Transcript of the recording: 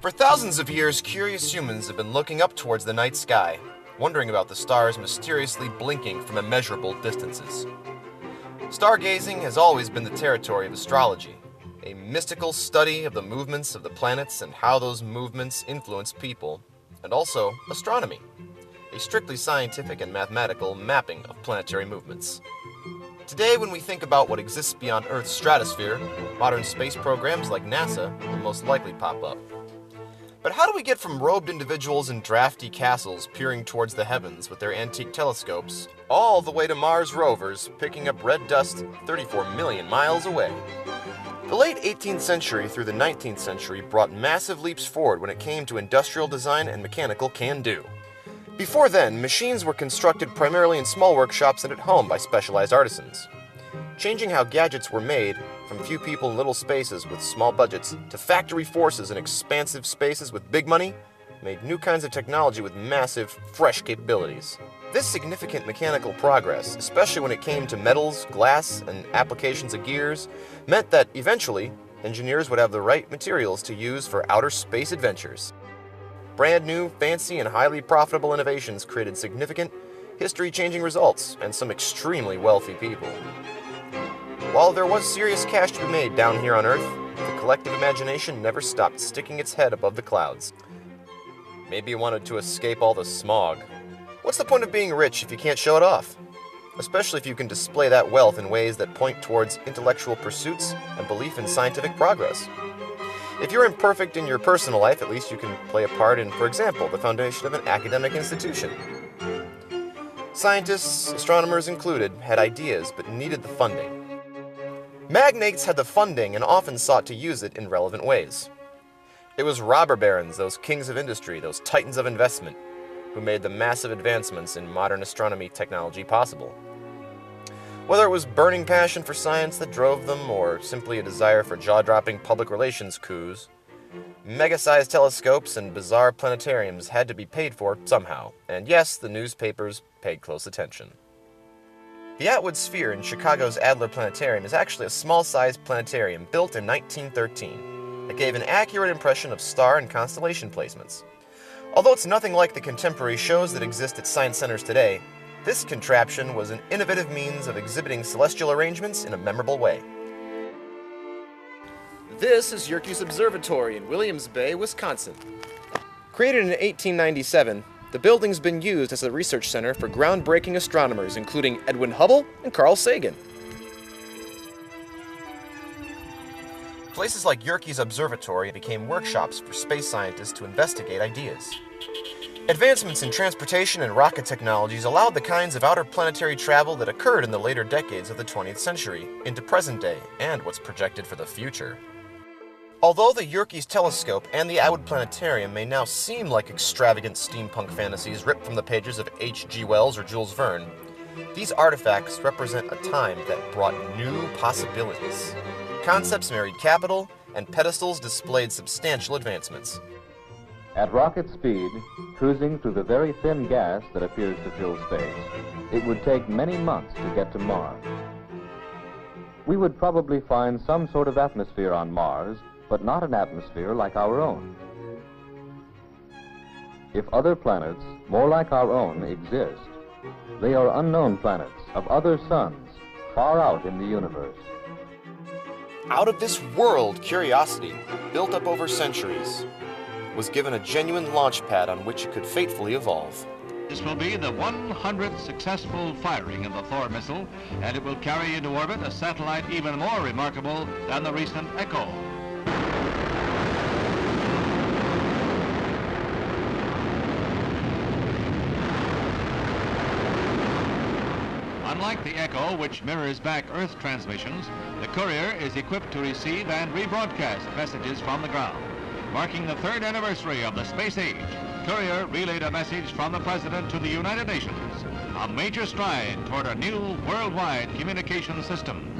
For thousands of years, curious humans have been looking up towards the night sky, wondering about the stars mysteriously blinking from immeasurable distances. Stargazing has always been the territory of astrology, a mystical study of the movements of the planets and how those movements influence people, and also astronomy, a strictly scientific and mathematical mapping of planetary movements. Today, when we think about what exists beyond Earth's stratosphere, modern space programs like NASA will most likely pop up. But how do we get from robed individuals in drafty castles peering towards the heavens with their antique telescopes, all the way to Mars rovers picking up red dust 34 million miles away? The late 18th century through the 19th century brought massive leaps forward when it came to industrial design and mechanical can-do. Before then, machines were constructed primarily in small workshops and at home by specialized artisans. Changing how gadgets were made, from few people in little spaces with small budgets to factory forces in expansive spaces with big money, made new kinds of technology with massive, fresh capabilities. This significant mechanical progress, especially when it came to metals, glass, and applications of gears, meant that eventually, engineers would have the right materials to use for outer space adventures. Brand new, fancy, and highly profitable innovations created significant, history-changing results and some extremely wealthy people. While there was serious cash to be made down here on Earth, the collective imagination never stopped sticking its head above the clouds. Maybe it wanted to escape all the smog. What's the point of being rich if you can't show it off? Especially if you can display that wealth in ways that point towards intellectual pursuits and belief in scientific progress. If you're imperfect in your personal life, at least you can play a part in, for example, the foundation of an academic institution. Scientists, astronomers included, had ideas but needed the funding. Magnates had the funding and often sought to use it in relevant ways. It was robber barons, those kings of industry, those titans of investment, who made the massive advancements in modern astronomy technology possible. Whether it was burning passion for science that drove them, or simply a desire for jaw-dropping public relations coups, mega-sized telescopes and bizarre planetariums had to be paid for somehow, and yes, the newspapers paid close attention. The Atwood Sphere in Chicago's Adler Planetarium is actually a small-sized planetarium built in 1913 that gave an accurate impression of star and constellation placements. Although it's nothing like the contemporary shows that exist at science centers today, this contraption was an innovative means of exhibiting celestial arrangements in a memorable way. This is Yerkes Observatory in Williams Bay, Wisconsin. Created in 1897, the building's been used as a research center for groundbreaking astronomers, including Edwin Hubble and Carl Sagan. Places like Yerkes Observatory became workshops for space scientists to investigate ideas. Advancements in transportation and rocket technologies allowed the kinds of outer planetary travel that occurred in the later decades of the 20th century into present day and what's projected for the future. Although the Yerkes Telescope and the Atwood Planetarium may now seem like extravagant steampunk fantasies ripped from the pages of H.G. Wells or Jules Verne, these artifacts represent a time that brought new possibilities. Concepts married capital, and pedestals displayed substantial advancements. At rocket speed, cruising through the very thin gas that appears to fill space, it would take many months to get to Mars. We would probably find some sort of atmosphere on Mars, but not an atmosphere like our own. If other planets, more like our own, exist, they are unknown planets of other suns, far out in the universe. Out-of-this-world curiosity, built up over centuries, was given a genuine launch pad on which it could fatefully evolve. This will be the 100th successful firing of the Thor missile, and it will carry into orbit a satellite even more remarkable than the recent Echo. Unlike the Echo, which mirrors back Earth transmissions, the Courier is equipped to receive and rebroadcast messages from the ground. Marking the 3rd anniversary of the space age, Courier relayed a message from the President to the United Nations, a major stride toward a new worldwide communication system.